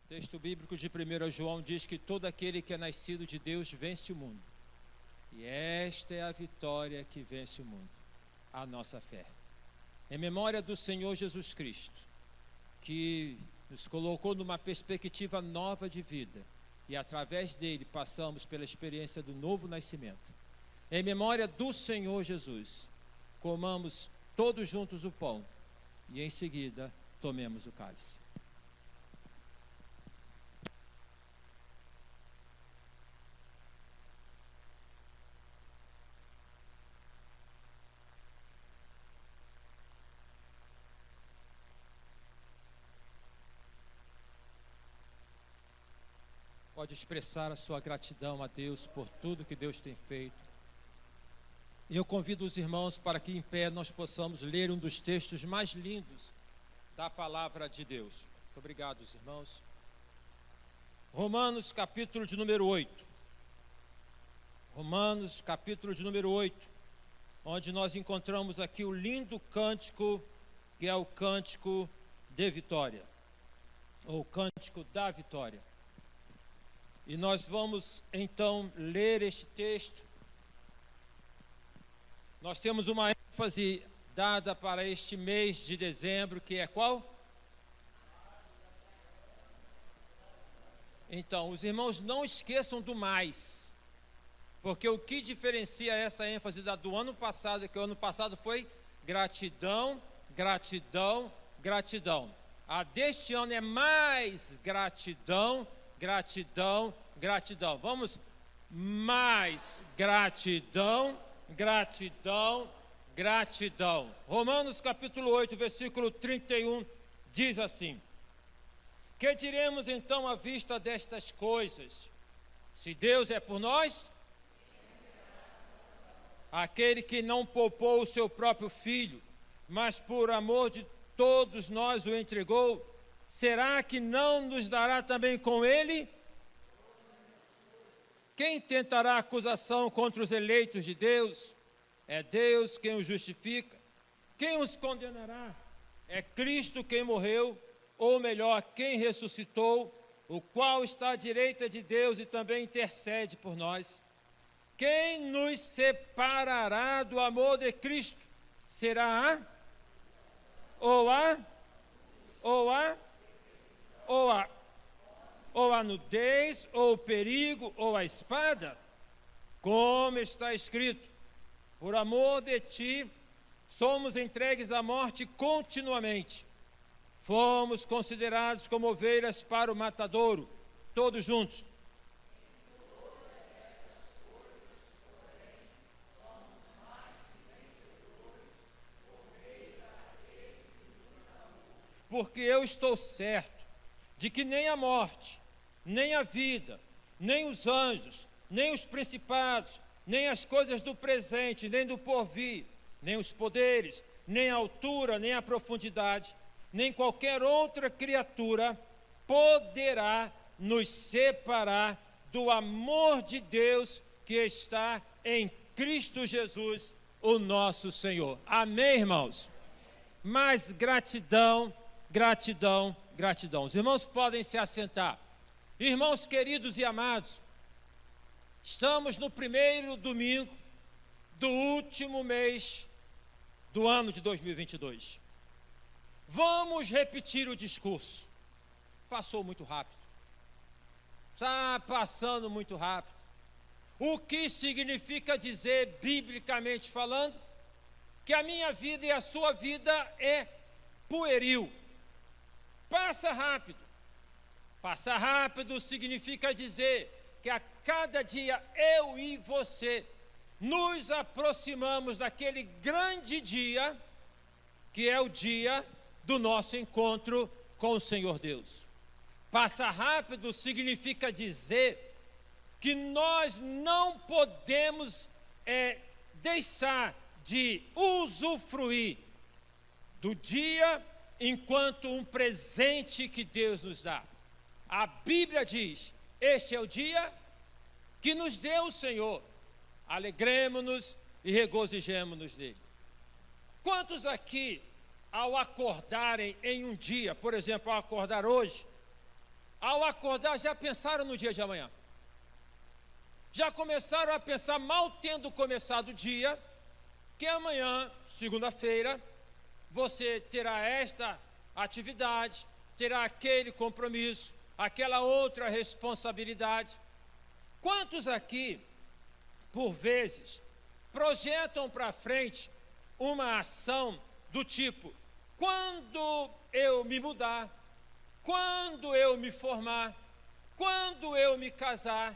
O texto bíblico de 1 João diz que todo aquele que é nascido de Deus vence o mundo. E esta é a vitória que vence o mundo, a nossa fé. Em memória do Senhor Jesus Cristo, que nos colocou numa perspectiva nova de vida, e através dele passamos pela experiência do novo nascimento. Em memória do Senhor Jesus, comamos todos juntos o pão, e em seguida tomemos o cálice. Pode expressar a sua gratidão a Deus por tudo que Deus tem feito. E eu convido os irmãos para que em pé nós possamos ler um dos textos mais lindos da palavra de Deus. Muito obrigado, irmãos. Romanos, capítulo de número 8. Romanos, capítulo de número 8, onde nós encontramos aqui o lindo cântico, que é o cântico de vitória, ou cântico da vitória. E nós vamos então ler este texto. Nós temos uma ênfase dada para este mês de dezembro, que é qual? Então, os irmãos não esqueçam do mais, porque o que diferencia essa ênfase do ano passado é que o ano passado foi gratidão, gratidão, gratidão. A deste ano é mais gratidão, gratidão, gratidão. Vamos, mais gratidão, gratidão, gratidão. Romanos capítulo 8, versículo 31, diz assim: que diremos então à vista destas coisas? Se Deus é por nós, aquele que não poupou o seu próprio filho, mas por amor de todos nós o entregou, será que não nos dará também com ele? Quem tentará acusação contra os eleitos de Deus? É Deus quem os justifica. Quem os condenará? É Cristo quem morreu, ou melhor, quem ressuscitou, o qual está à direita de Deus e também intercede por nós. Quem nos separará do amor de Cristo? Será ou a nudez, ou o perigo, ou a espada? Como está escrito: por amor de ti, somos entregues à morte continuamente. Fomos considerados como ovelhas para o matadouro. Todos juntos. Porque eu estou certo de que nem a morte, nem a vida, nem os anjos, nem os principados, nem as coisas do presente, nem do porvir, nem os poderes, nem a altura, nem a profundidade, nem qualquer outra criatura poderá nos separar do amor de Deus que está em Cristo Jesus, o nosso Senhor. Amém, irmãos? Mas gratidão, gratidão, gratidão. Os irmãos podem se assentar. Irmãos queridos e amados, estamos no primeiro domingo do último mês do ano de 2022. Vamos repetir o discurso. Passou muito rápido. Está passando muito rápido. O que significa dizer, biblicamente falando, que a minha vida e a sua vida é pueril. Passa rápido. Passar rápido significa dizer que a cada dia eu e você nos aproximamos daquele grande dia, que é o dia do nosso encontro com o Senhor Deus. Passar rápido significa dizer que nós não podemos deixar de usufruir do dia enquanto um presente que Deus nos dá. A Bíblia diz: este é o dia que nos deu o Senhor, alegremo-nos e regozijemo-nos nele. Quantos aqui, ao acordarem em um dia, por exemplo, ao acordar hoje, ao acordar, já pensaram no dia de amanhã? Já começaram a pensar, mal tendo começado o dia, que amanhã, segunda-feira, você terá esta atividade, terá aquele compromisso, aquela outra responsabilidade. Quantos aqui, por vezes, projetam para frente uma ação do tipo: quando eu me mudar, quando eu me formar, quando eu me casar,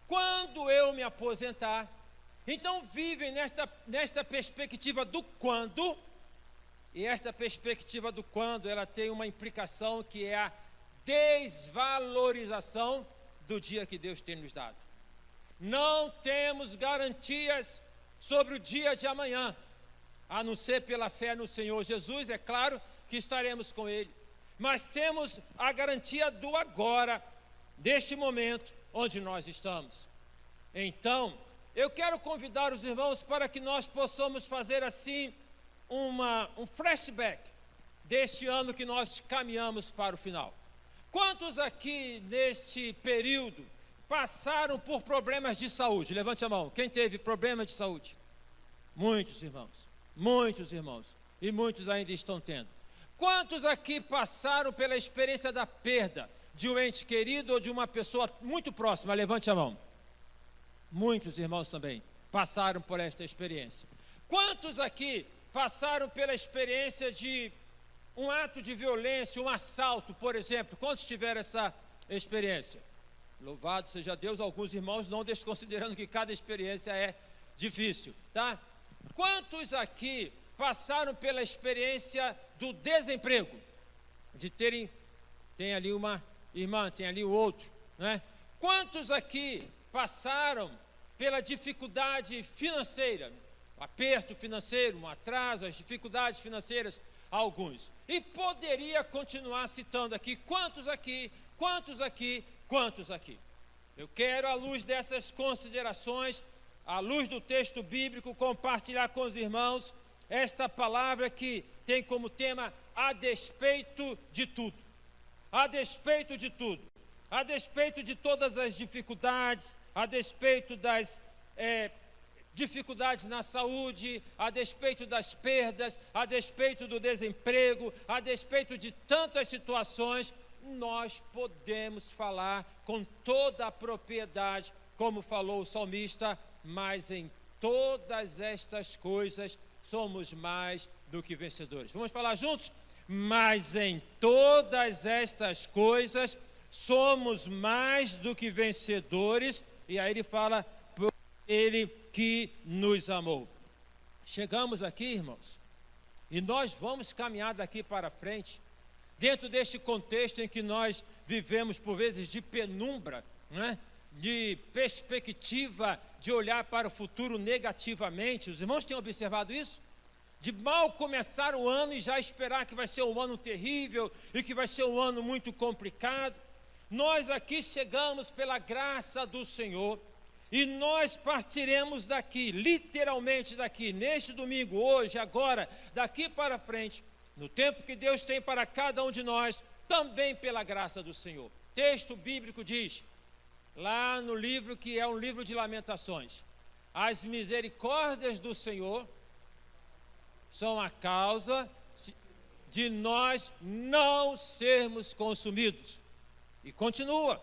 quando eu me aposentar? Então vivem nesta perspectiva do quando, e esta perspectiva do quando, ela tem uma implicação que é a desvalorização do dia que Deus tem nos dado. Não temos garantias sobre o dia de amanhã, a não ser pela fé no Senhor Jesus, é claro que estaremos com Ele, mas temos a garantia do agora, deste momento onde nós estamos. Então, eu quero convidar os irmãos para que nós possamos fazer assim um flashback deste ano que nós caminhamos para o final. Quantos aqui neste período passaram por problemas de saúde? Levante a mão. Quem teve problema de saúde? Muitos irmãos, e muitos ainda estão tendo. Quantos aqui passaram pela experiência da perda de um ente querido ou de uma pessoa muito próxima? Levante a mão. Muitos irmãos também passaram por esta experiência. Quantos aqui passaram pela experiência de um ato de violência, um assalto, por exemplo? Quantos tiveram essa experiência? Louvado seja Deus, alguns irmãos não desconsiderando que cada experiência é difícil, tá? Quantos aqui passaram pela experiência do desemprego? De tem ali uma irmã, tem ali o outro, né? Quantos aqui passaram pela dificuldade financeira, aperto financeiro, um atraso, as dificuldades financeiras, alguns? E poderia continuar citando aqui, quantos aqui, quantos aqui, quantos aqui? Eu quero, à luz dessas considerações, à luz do texto bíblico, compartilhar com os irmãos esta palavra que tem como tema a despeito de tudo. A despeito de tudo. A despeito de todas as dificuldades, a despeito das dificuldades na saúde, a despeito das perdas, a despeito do desemprego, a despeito de tantas situações, nós podemos falar com toda a propriedade, como falou o salmista: mas em todas estas coisas somos mais do que vencedores. Vamos falar juntos? Mas em todas estas coisas somos mais do que vencedores. E aí ele fala: por ele que nos amou. Chegamos aqui, irmãos, e nós vamos caminhar daqui para frente, dentro deste contexto em que nós vivemos por vezes de penumbra, né? De perspectiva de olhar para o futuro negativamente. Os irmãos têm observado isso? De mal começar o ano e já esperar que vai ser um ano terrível e que vai ser um ano muito complicado. Nós aqui chegamos pela graça do Senhor e nós partiremos daqui, literalmente daqui, neste domingo, hoje, agora, daqui para frente, no tempo que Deus tem para cada um de nós, também pela graça do Senhor. Texto bíblico diz, lá no livro que é um livro de lamentações: as misericórdias do Senhor são a causa de nós não sermos consumidos. E continua: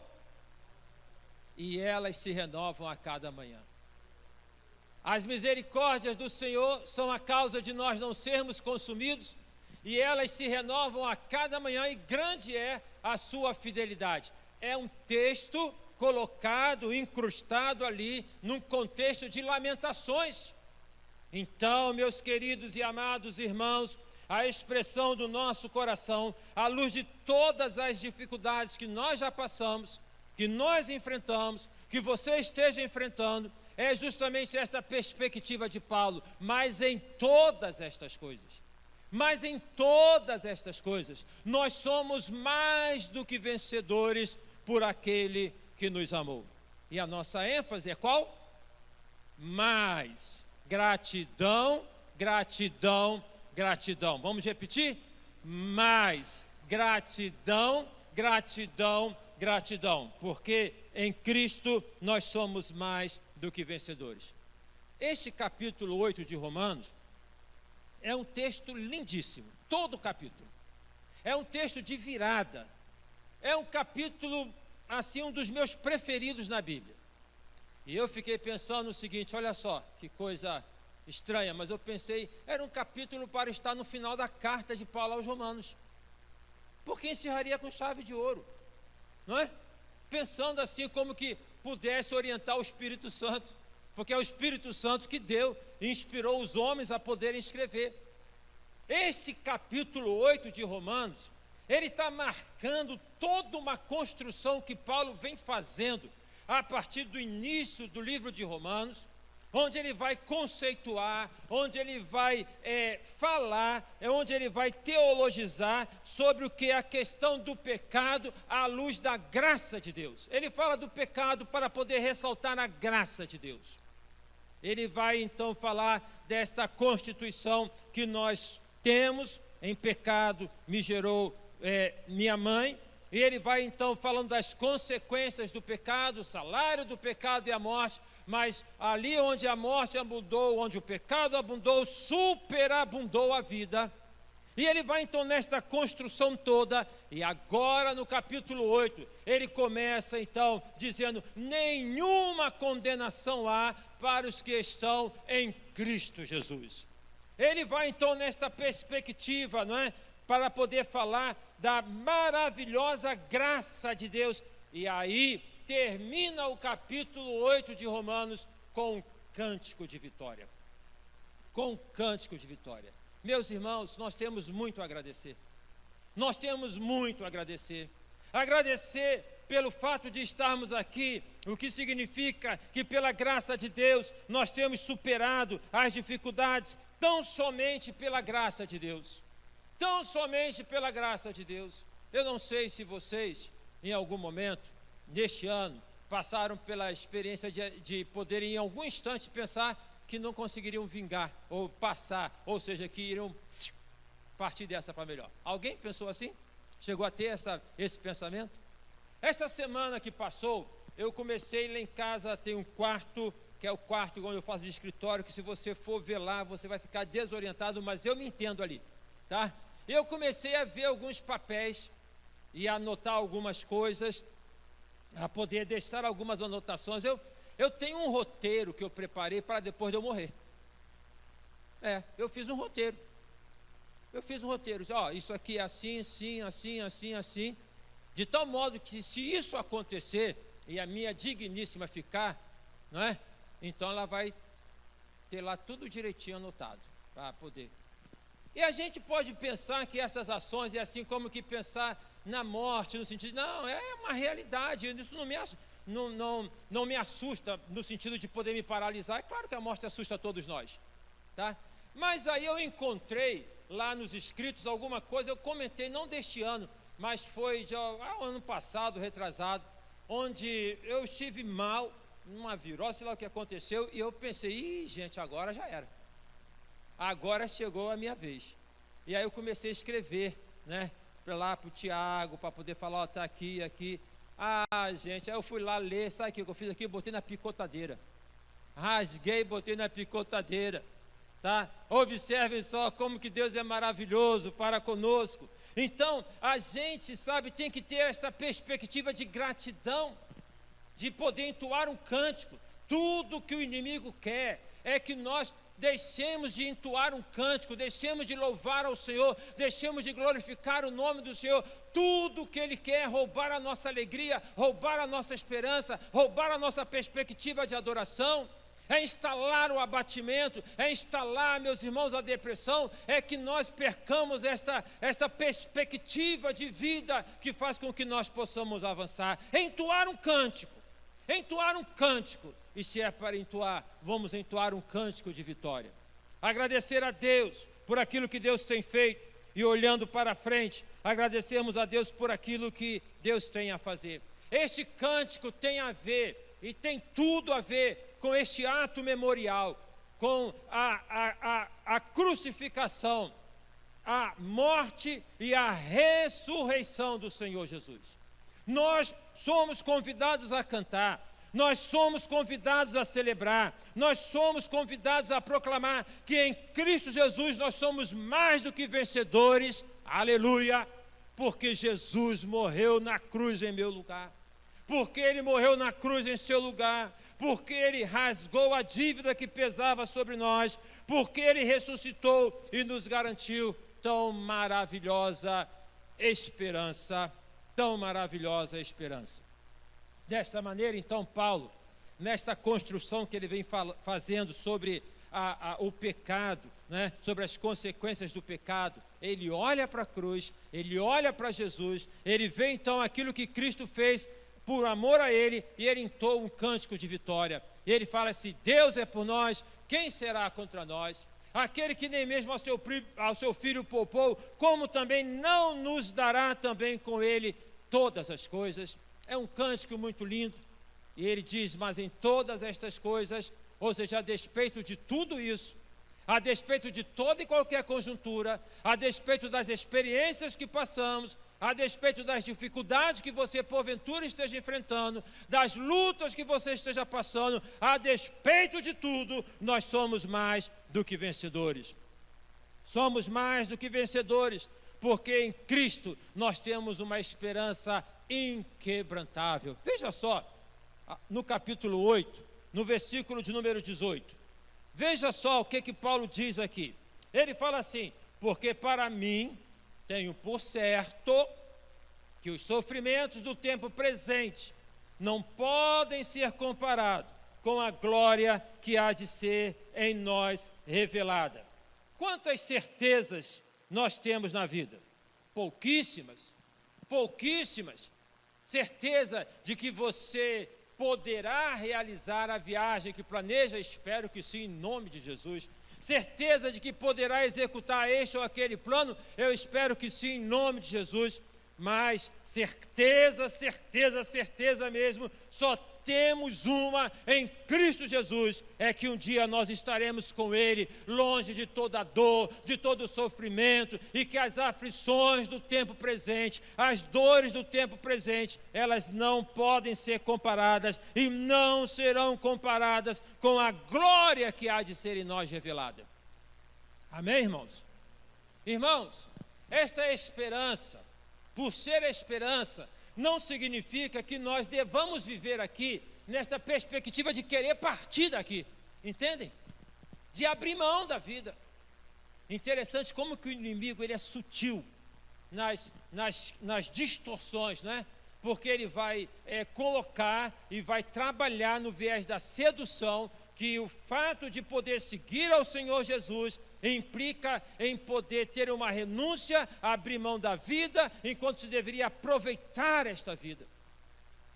e elas se renovam a cada manhã. As misericórdias do Senhor são a causa de nós não sermos consumidos, e elas se renovam a cada manhã, e grande é a sua fidelidade. É um texto colocado, incrustado ali, num contexto de lamentações. Então, meus queridos e amados irmãos, a expressão do nosso coração, à luz de todas as dificuldades que nós já passamos, que nós enfrentamos, que você esteja enfrentando, é justamente esta perspectiva de Paulo: mas em todas estas coisas, mas em todas estas coisas, nós somos mais do que vencedores por aquele que nos amou. E a nossa ênfase é qual? Mais. Gratidão, gratidão, gratidão. Vamos repetir? Mais. Gratidão, gratidão, gratidão, porque em Cristo nós somos mais do que vencedores. Este capítulo 8 de Romanos é um texto lindíssimo, todo o capítulo. É um texto de virada. É um capítulo, assim, um dos meus preferidos na Bíblia. E eu fiquei pensando o seguinte, olha só, que coisa estranha, mas eu pensei, era um capítulo para estar no final da carta de Paulo aos Romanos, porque encerraria com chave de ouro, não é? Pensando assim como que pudesse orientar o Espírito Santo, porque é o Espírito Santo que deu e inspirou os homens a poderem escrever. Esse capítulo 8 de Romanos, ele está marcando toda uma construção que Paulo vem fazendo a partir do início do livro de Romanos, onde ele vai conceituar, onde ele vai falar, onde ele vai teologizar sobre o que é a questão do pecado à luz da graça de Deus. Ele fala do pecado para poder ressaltar a graça de Deus. Ele vai então falar desta constituição que nós temos: em pecado me gerou minha mãe. E ele vai então falando das consequências do pecado, o salário do pecado e a morte, mas ali onde a morte abundou, onde o pecado abundou, superabundou a vida. E ele vai então nesta construção toda, e agora no capítulo 8, ele começa então dizendo: nenhuma condenação há para os que estão em Cristo Jesus. Ele vai então nesta perspectiva, não é? Para poder falar da maravilhosa graça de Deus. E aí termina o capítulo 8 de Romanos com um cântico de vitória. Com um cântico de vitória. Meus irmãos, nós temos muito a agradecer. Nós temos muito a agradecer. Agradecer pelo fato de estarmos aqui, o que significa que pela graça de Deus nós temos superado as dificuldades, tão somente pela graça de Deus. Tão somente pela graça de Deus. Eu não sei se vocês, em algum momento, neste ano, passaram pela experiência de poderem, em algum instante, pensar que não conseguiriam vingar, ou passar, ou seja, que iriam partir dessa para melhor. Alguém pensou assim? Chegou a ter esse pensamento? Essa semana que passou, eu comecei lá em casa, tem um quarto, que é o quarto onde eu faço de escritório, que se você for ver lá, você vai ficar desorientado, mas eu me entendo ali, tá? Eu comecei a ver alguns papéis e a anotar algumas coisas, a poder deixar algumas anotações. Eu tenho um roteiro que eu preparei para depois de eu morrer. Eu fiz um roteiro. Ó, isso aqui é assim, assim, assim, assim, assim. De tal modo que se isso acontecer e a minha digníssima ficar, não é? Então ela vai ter lá tudo direitinho anotado para poder. E a gente pode pensar que essas ações é assim como que pensar na morte, no sentido, não, é uma realidade, isso não me assusta no sentido de poder me paralisar. É claro que a morte assusta a todos nós, tá? Mas aí eu encontrei lá nos escritos alguma coisa, eu comentei, não deste ano, mas foi ano passado, retrasado, onde eu estive mal, numa virose, sei lá o que aconteceu, e eu pensei, gente, agora já era. Agora chegou a minha vez. E aí eu comecei a escrever, né? Para o Tiago, para poder falar, ó, tá aqui. Gente, aí eu fui lá ler, sabe o que eu fiz aqui? Botei na picotadeira. Rasguei, botei na picotadeira, tá? Observem só como que Deus é maravilhoso para conosco. Então, a gente, sabe, tem que ter essa perspectiva de gratidão, de poder entoar um cântico. Tudo que o inimigo quer é que nós deixemos de entoar um cântico, deixemos de louvar ao Senhor, deixemos de glorificar o nome do Senhor. Tudo que Ele quer é roubar a nossa alegria, roubar a nossa esperança, roubar a nossa perspectiva de adoração, é instalar o abatimento, é instalar, meus irmãos, a depressão, é que nós percamos esta perspectiva de vida que faz com que nós possamos avançar. Entoar um cântico, e se é para entoar, vamos entoar um cântico de vitória. Agradecer a Deus por aquilo que Deus tem feito, e olhando para frente, agradecermos a Deus por aquilo que Deus tem a fazer. Este cântico tem a ver, e tem tudo a ver com este ato memorial, com a crucificação, a morte e a ressurreição do Senhor Jesus. Nós somos convidados a cantar, nós somos convidados a celebrar, nós somos convidados a proclamar que em Cristo Jesus nós somos mais do que vencedores, aleluia, porque Jesus morreu na cruz em meu lugar, porque Ele morreu na cruz em seu lugar, porque Ele rasgou a dívida que pesava sobre nós, porque Ele ressuscitou e nos garantiu tão maravilhosa esperança, tão maravilhosa esperança. Desta maneira, então, Paulo, nesta construção que ele vem fazendo sobre o pecado, né, sobre as consequências do pecado, ele olha para a cruz, ele olha para Jesus, ele vê então aquilo que Cristo fez por amor a ele, e ele entoa um cântico de vitória. E ele fala: se Deus é por nós, quem será contra nós? Aquele que nem mesmo ao seu filho poupou, como também não nos dará também com ele todas as coisas? É um cântico muito lindo. E ele diz: mas em todas estas coisas, ou seja, a despeito de tudo isso, a despeito de toda e qualquer conjuntura, a despeito das experiências que passamos, a despeito das dificuldades que você porventura esteja enfrentando, das lutas que você esteja passando, a despeito de tudo, nós somos mais do que vencedores. Somos mais do que vencedores, porque em Cristo nós temos uma esperança inquebrantável. Veja só, no capítulo 8, no versículo de número 18, veja só o que Paulo diz aqui. Ele fala assim: porque para mim tenho por certo que os sofrimentos do tempo presente não podem ser comparados com a glória que há de ser em nós revelada. Quantas certezas nós temos na vida? Pouquíssimas, pouquíssimas. Certeza de que você poderá realizar a viagem que planeja, espero que sim, em nome de Jesus. Certeza de que poderá executar este ou aquele plano, eu espero que sim, em nome de Jesus. Mas certeza, certeza, certeza mesmo, só temos uma em Cristo Jesus, é que um dia nós estaremos com Ele, longe de toda dor, de todo sofrimento, e que as aflições do tempo presente, as dores do tempo presente, elas não podem ser comparadas e não serão comparadas com a glória que há de ser em nós revelada. Amém, irmãos? Irmãos, esta esperança, por ser esperança, não significa que nós devamos viver aqui nesta perspectiva de querer partir daqui, entendem? De abrir mão da vida. Interessante como que o inimigo ele é sutil nas distorções, né? Porque ele vai colocar e vai trabalhar no viés da sedução, que o fato de poder seguir ao Senhor Jesus implica em poder ter uma renúncia, abrir mão da vida, enquanto se deveria aproveitar esta vida.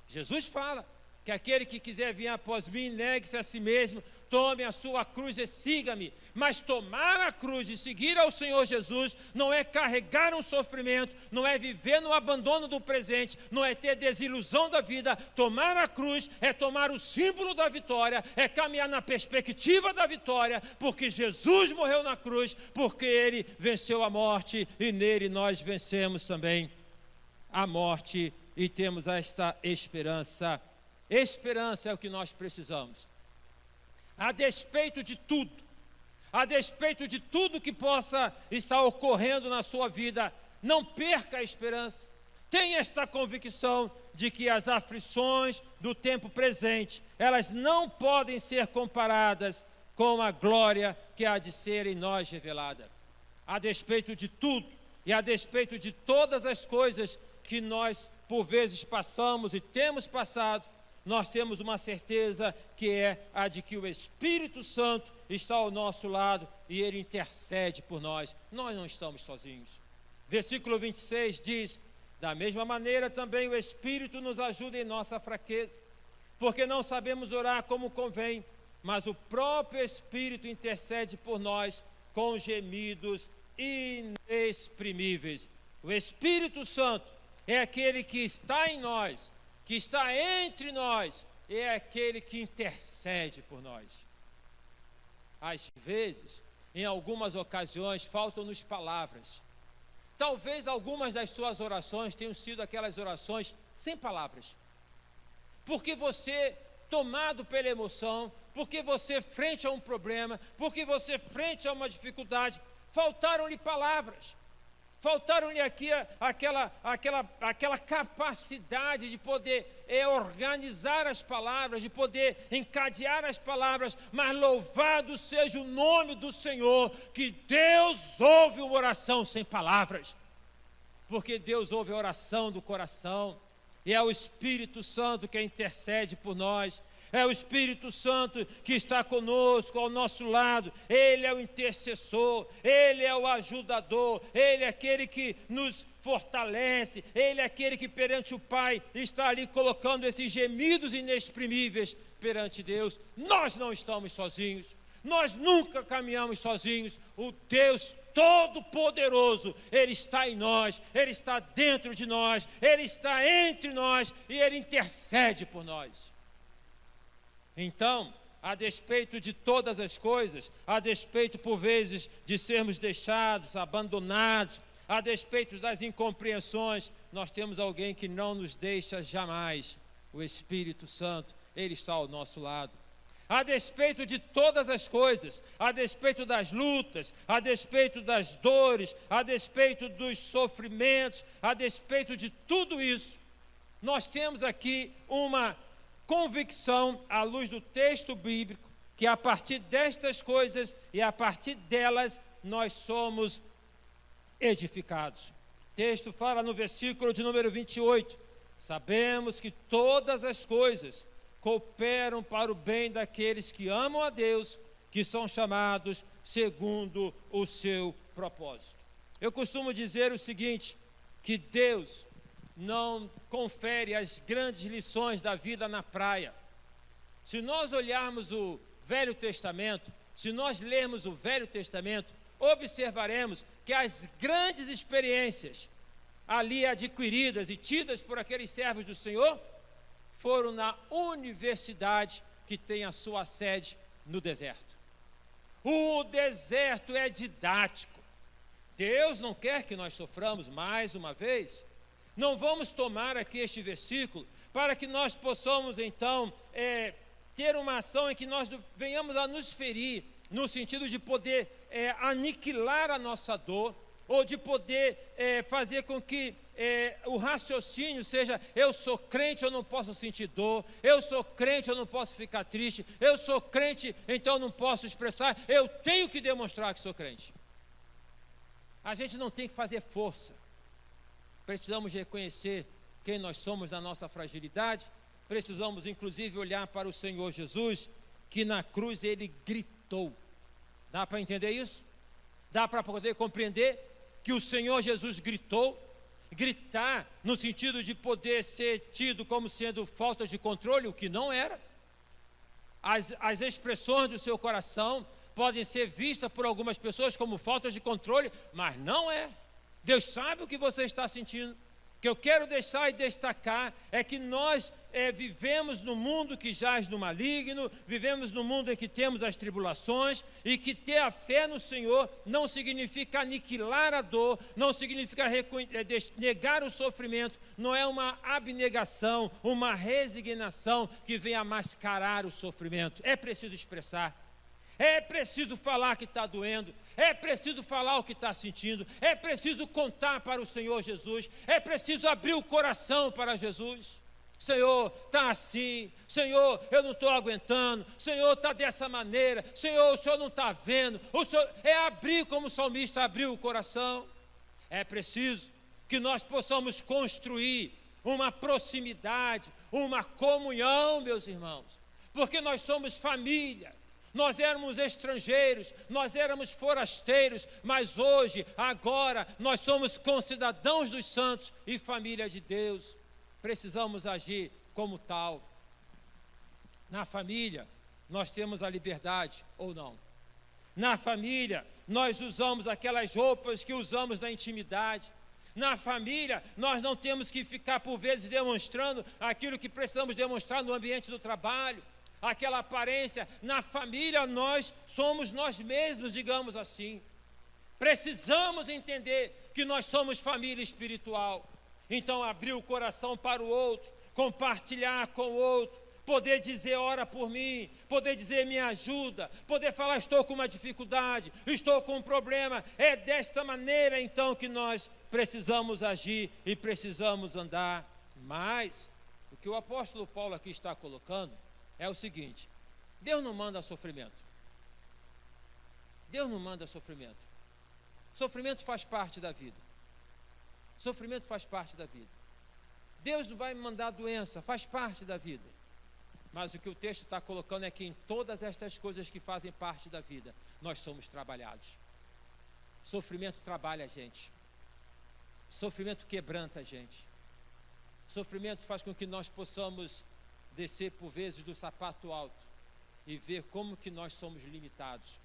Jesus fala que aquele que quiser vir após mim, negue-se a si mesmo, tome a sua cruz e siga-me. Mas tomar a cruz e seguir ao Senhor Jesus não é carregar um sofrimento, não é viver no abandono do presente, não é ter desilusão da vida. Tomar a cruz é tomar o símbolo da vitória, é caminhar na perspectiva da vitória, porque Jesus morreu na cruz, porque Ele venceu a morte e nele nós vencemos também a morte e temos esta esperança. Esperança é o que nós precisamos. A despeito de tudo, a despeito de tudo que possa estar ocorrendo na sua vida, não perca a esperança. Tenha esta convicção de que as aflições do tempo presente, elas não podem ser comparadas com a glória que há de ser em nós revelada. A despeito de tudo e a despeito de todas as coisas que nós por vezes passamos e temos passado, nós temos uma certeza que é a de que o Espírito Santo está ao nosso lado e Ele intercede por nós. Nós não estamos sozinhos. Versículo 26 diz: da mesma maneira também o Espírito nos ajuda em nossa fraqueza, porque não sabemos orar como convém, mas o próprio Espírito intercede por nós com gemidos inexprimíveis. O Espírito Santo é aquele que está em nós, que está entre nós, é aquele que intercede por nós. Às vezes, em algumas ocasiões, faltam-nos palavras. Talvez algumas das suas orações tenham sido aquelas orações sem palavras. Porque você, tomado pela emoção, porque você frente a um problema, porque você frente a uma dificuldade, faltaram-lhe palavras. Faltaram-lhe aqui aquela capacidade de poder organizar as palavras, de poder encadear as palavras, mas louvado seja o nome do Senhor, que Deus ouve uma oração sem palavras, porque Deus ouve a oração do coração, e é o Espírito Santo que intercede por nós. É o Espírito Santo que está conosco, ao nosso lado. Ele é o intercessor, Ele é o ajudador, Ele é aquele que nos fortalece, Ele é aquele que perante o Pai está ali colocando esses gemidos inexprimíveis perante Deus. Nós não estamos sozinhos, nós nunca caminhamos sozinhos. O Deus Todo-Poderoso, Ele está em nós, Ele está dentro de nós, Ele está entre nós e Ele intercede por nós. Então, a despeito de todas as coisas, a despeito por vezes de sermos deixados, abandonados, a despeito das incompreensões, nós temos alguém que não nos deixa jamais, o Espírito Santo. Ele está ao nosso lado. A despeito de todas as coisas, a despeito das lutas, a despeito das dores, a despeito dos sofrimentos, a despeito de tudo isso, nós temos aqui uma convicção, à luz do texto bíblico, que a partir destas coisas e a partir delas nós somos edificados. O texto fala no versículo de número 28, sabemos que todas as coisas cooperam para o bem daqueles que amam a Deus, que são chamados segundo o seu propósito. Eu costumo dizer o seguinte, que Deus não confere as grandes lições da vida na praia. Se nós olharmos o Velho Testamento, se nós lermos o Velho Testamento, observaremos que as grandes experiências ali adquiridas e tidas por aqueles servos do Senhor, foram na universidade que tem a sua sede no deserto. O deserto é didático. Deus não quer que nós soframos mais uma vez. Não vamos tomar aqui este versículo para que nós possamos então ter uma ação em que nós venhamos a nos ferir, no sentido de poder aniquilar a nossa dor, ou de poder fazer com que o raciocínio seja: eu sou crente, eu não posso sentir dor, eu sou crente, eu não posso ficar triste, eu sou crente, então não posso expressar, eu tenho que demonstrar que sou crente. A gente não tem que fazer força. Precisamos reconhecer quem nós somos na nossa fragilidade. Precisamos inclusive olhar para o Senhor Jesus, que na cruz Ele gritou. Dá para entender isso? Dá para poder compreender que o Senhor Jesus gritou? Gritar no sentido de poder ser tido como sendo falta de controle, o que não era. As expressões do seu coração podem ser vistas por algumas pessoas como falta de controle, mas não é. Deus sabe o que você está sentindo. O que eu quero deixar e destacar é que nós vivemos num mundo que jaz no maligno, vivemos num mundo em que temos as tribulações, e que ter a fé no Senhor não significa aniquilar a dor, não significa negar o sofrimento, não é uma abnegação, uma resignação que venha mascarar o sofrimento. É preciso expressar. É preciso falar que está doendo, é preciso falar o que está sentindo, é preciso contar para o Senhor Jesus, é preciso abrir o coração para Jesus. Senhor, está assim, Senhor, eu não estou aguentando, Senhor, está dessa maneira, Senhor, o Senhor não está vendo, o Senhor, abrir como o salmista abriu o coração. É preciso que nós possamos construir uma proximidade, uma comunhão, meus irmãos, porque nós somos família. Nós éramos estrangeiros, nós éramos forasteiros, mas hoje, agora, nós somos concidadãos dos santos e família de Deus. Precisamos agir como tal. Na família, nós temos a liberdade ou não. Na família, nós usamos aquelas roupas que usamos na intimidade. Na família, nós não temos que ficar por vezes demonstrando aquilo que precisamos demonstrar no ambiente do trabalho. Aquela aparência. Na família nós somos nós mesmos, digamos assim. Precisamos entender que nós somos família espiritual, então abrir o coração para o outro, compartilhar com o outro, poder dizer ora por mim, poder dizer me ajuda, poder falar estou com uma dificuldade, estou com um problema. É desta maneira então que nós precisamos agir e precisamos andar. Mas o que o apóstolo Paulo aqui está colocando é o seguinte: Deus não manda sofrimento. Deus não manda sofrimento. Sofrimento faz parte da vida. Sofrimento faz parte da vida. Deus não vai me mandar doença, faz parte da vida. Mas o que o texto está colocando é que em todas estas coisas que fazem parte da vida, nós somos trabalhados. Sofrimento trabalha a gente. Sofrimento quebranta a gente. Sofrimento faz com que nós possamos descer por vezes do sapato alto e ver como que nós somos limitados.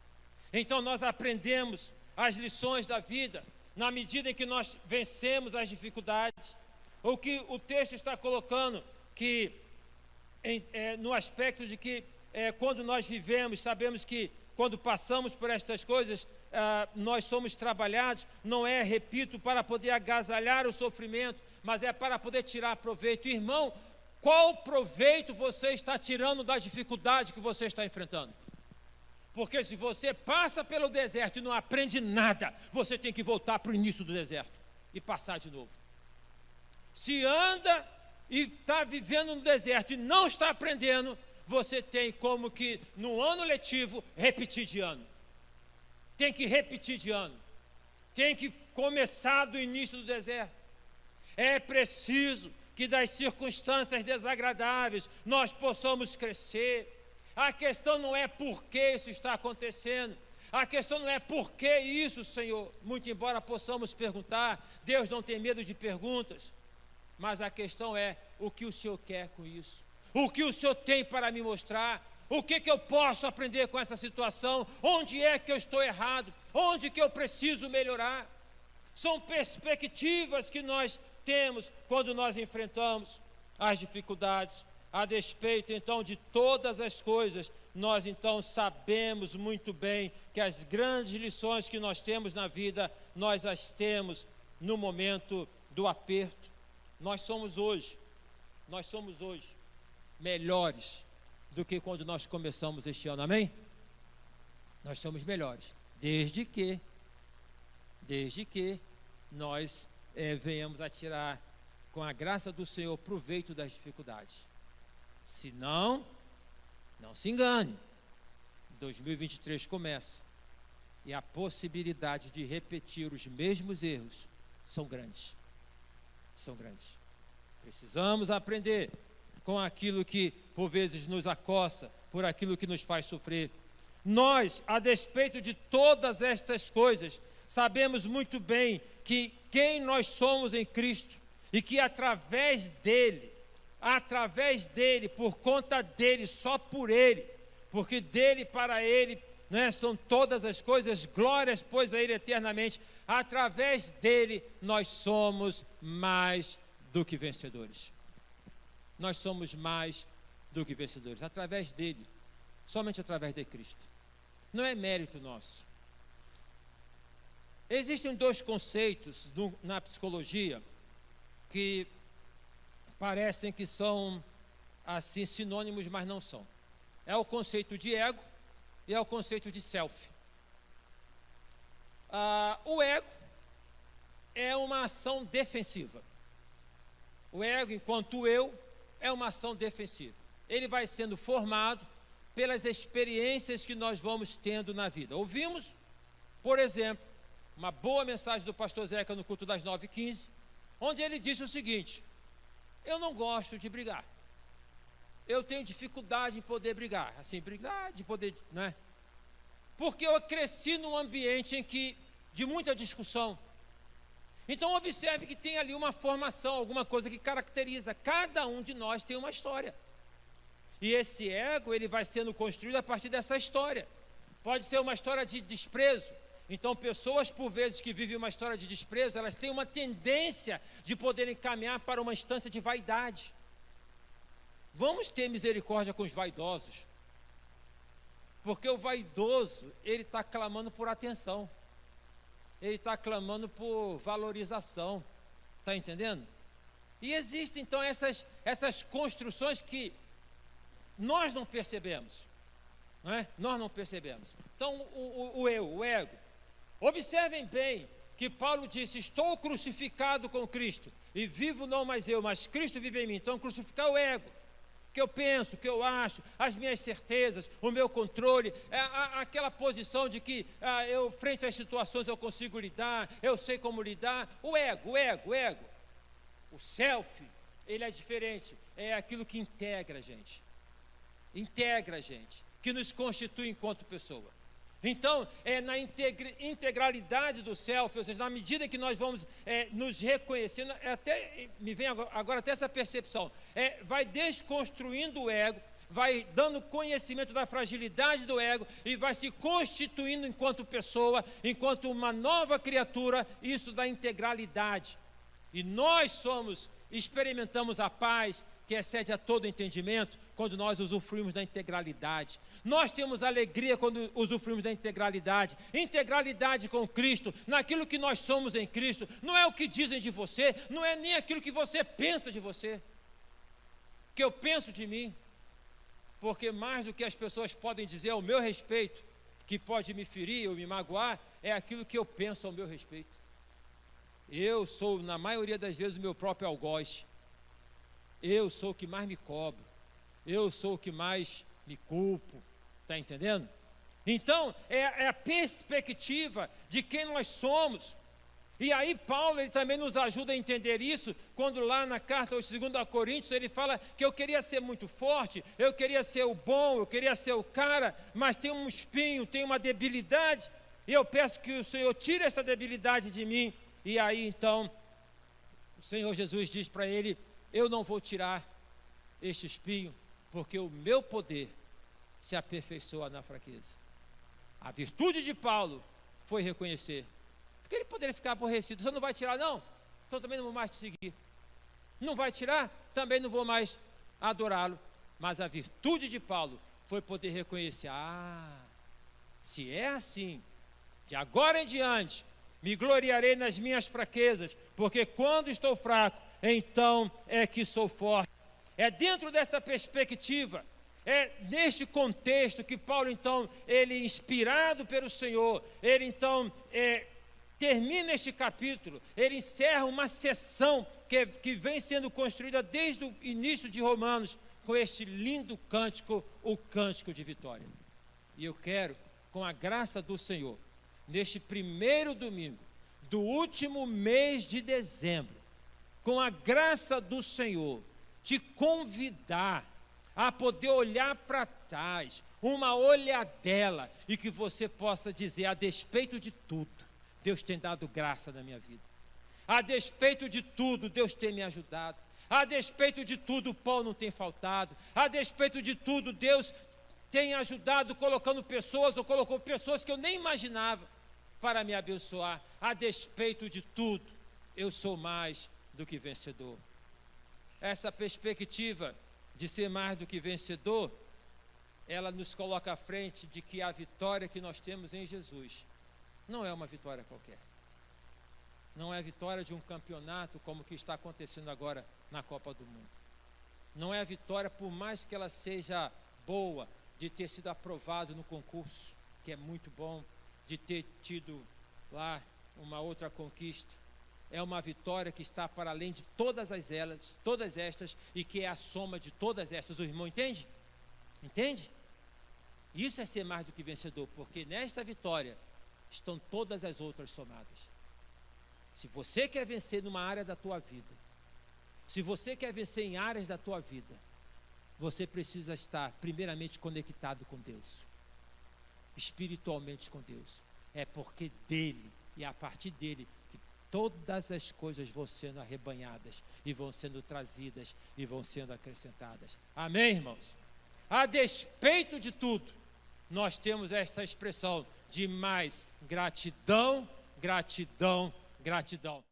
Então nós aprendemos as lições da vida na medida em que nós vencemos as dificuldades. O que o texto está colocando que no aspecto de que quando nós vivemos, sabemos que quando passamos por estas coisas, nós somos trabalhados, não é, repito, para poder agasalhar o sofrimento, mas é para poder tirar proveito. Irmão, qual proveito você está tirando da dificuldade que você está enfrentando? Porque se você passa pelo deserto e não aprende nada, você tem que voltar para o início do deserto e passar de novo. Se anda e está vivendo no deserto e não está aprendendo, você tem como que no ano letivo repetir de ano. Tem que repetir de ano. Tem que começar do início do deserto. É preciso que das circunstâncias desagradáveis nós possamos crescer. A questão não é por que isso está acontecendo. A questão não é por que isso, Senhor. Muito embora possamos perguntar, Deus não tem medo de perguntas. Mas a questão é, o que o Senhor quer com isso? O que o Senhor tem para me mostrar? O que eu posso aprender com essa situação? Onde é que eu estou errado? Onde que eu preciso melhorar? São perspectivas que nós temos quando nós enfrentamos as dificuldades. A despeito então de todas as coisas, nós então sabemos muito bem que as grandes lições que nós temos na vida, nós as temos no momento do aperto. Nós somos hoje melhores do que quando nós começamos este ano, amém? Nós somos melhores, desde que nós venhamos a tirar, com a graça do Senhor, proveito das dificuldades. Se não, não se engane, 2023 começa, e a possibilidade de repetir os mesmos erros são grandes. Precisamos aprender com aquilo que por vezes nos acossa, por aquilo que nos faz sofrer. Nós, a despeito de todas estas coisas, sabemos muito bem que quem nós somos em Cristo e que através dele, por conta dele, só por ele, porque dele para ele, né, são todas as coisas, glórias pois a ele eternamente. Através dele nós somos mais do que vencedores. Nós somos mais do que vencedores. Através dele, somente através de Cristo. Não é mérito nosso. Existem dois conceitos na psicologia que parecem que são assim sinônimos, mas não são. É o conceito de ego e é o conceito de self. O ego é uma ação defensiva. O ego, enquanto eu, é uma ação defensiva. Ele vai sendo formado pelas experiências que nós vamos tendo na vida. Ouvimos, por exemplo, uma boa mensagem do pastor Zeca no culto das 9h15, onde ele disse o seguinte: eu não gosto de brigar. Eu tenho dificuldade em poder brigar. Assim, brigar, de poder, né? Porque eu cresci num ambiente de muita discussão. Então observe que tem ali uma formação, alguma coisa que caracteriza. Cada um de nós tem uma história. E esse ego, ele vai sendo construído a partir dessa história. Pode ser uma história de desprezo. Então pessoas, por vezes, que vivem uma história de desprezo, elas têm uma tendência de poderem caminhar para uma instância de vaidade. Vamos ter misericórdia com os vaidosos. Porque o vaidoso, ele está clamando por atenção. Ele está clamando por valorização. Está entendendo? E existem então essas construções que nós não percebemos, não é? Nós não percebemos. Então o ego. Observem bem que Paulo disse: estou crucificado com Cristo, e vivo não mais eu, mas Cristo vive em mim. Então crucificar o ego, o que eu penso, o que eu acho, as minhas certezas, o meu controle, aquela posição de que eu, frente às situações, eu consigo lidar, eu sei como lidar. O ego. O self, ele é diferente, é aquilo que integra a gente, que nos constitui enquanto pessoa. Então, é na integralidade do self, ou seja, na medida que nós vamos nos reconhecendo, até me vem agora até essa percepção, vai desconstruindo o ego, vai dando conhecimento da fragilidade do ego e vai se constituindo enquanto pessoa, enquanto uma nova criatura, isso da integralidade. E nós experimentamos a paz que excede a todo entendimento quando nós usufruímos da integralidade. Nós temos alegria quando usufruímos da integralidade. Integralidade com Cristo, naquilo que nós somos em Cristo. Não é o que dizem de você, não é nem aquilo que você pensa de você, que eu penso de mim. Porque mais do que as pessoas podem dizer ao meu respeito, que pode me ferir ou me magoar, é aquilo que eu penso ao meu respeito. Eu sou, na maioria das vezes, o meu próprio algoz. Eu sou o que mais me cobro. Eu sou o que mais me culpo. Está entendendo? Então, é a perspectiva de quem nós somos. E aí Paulo, ele também nos ajuda a entender isso, quando lá na carta aos 2 Coríntios, ele fala que eu queria ser muito forte, eu queria ser o bom, eu queria ser o cara, mas tem um espinho, tem uma debilidade, e eu peço que o Senhor tire essa debilidade de mim. E aí então, o Senhor Jesus diz para ele: eu não vou tirar este espinho, porque o meu poder se aperfeiçoa na fraqueza. A virtude de Paulo foi reconhecer, porque ele poderia ficar aborrecido: você não vai tirar não? Então também não vou mais te seguir. Não vai tirar? Também não vou mais adorá-lo. Mas a virtude de Paulo foi poder reconhecer: se é assim, de agora em diante me gloriarei nas minhas fraquezas, porque quando estou fraco, então é que sou forte. É dentro desta perspectiva, é neste contexto que Paulo, então, ele, inspirado pelo Senhor, ele então termina este capítulo, ele encerra uma sessão que vem sendo construída desde o início de Romanos, com este lindo cântico, o cântico de vitória. E eu quero, com a graça do Senhor, neste primeiro domingo do último mês de dezembro, com a graça do Senhor, te convidar a poder olhar para trás, uma olhadela, e que você possa dizer: a despeito de tudo, Deus tem dado graça na minha vida. A despeito de tudo, Deus tem me ajudado. A despeito de tudo, o pão não tem faltado. A despeito de tudo, Deus tem ajudado, colocando pessoas, ou colocou pessoas que eu nem imaginava para me abençoar. A despeito de tudo, eu sou mais do que vencedor. Essa perspectiva de ser mais do que vencedor, ela nos coloca à frente de que a vitória que nós temos em Jesus não é uma vitória qualquer. Não é a vitória de um campeonato como o que está acontecendo agora na Copa do Mundo. Não é a vitória, por mais que ela seja boa, de ter sido aprovado no concurso, que é muito bom, de ter tido lá uma outra conquista. É uma vitória que está para além de todas estas, e que é a soma de todas estas. O irmão entende? Entende? Isso é ser mais do que vencedor, porque nesta vitória estão todas as outras somadas. Se você quer vencer numa área da tua vida, se você quer vencer em áreas da tua vida, você precisa estar primeiramente conectado com Deus, espiritualmente com Deus. É porque dele e a partir dele que todas as coisas vão sendo arrebanhadas e vão sendo trazidas e vão sendo acrescentadas. Amém, irmãos? A despeito de tudo, nós temos esta expressão de mais gratidão, gratidão, gratidão.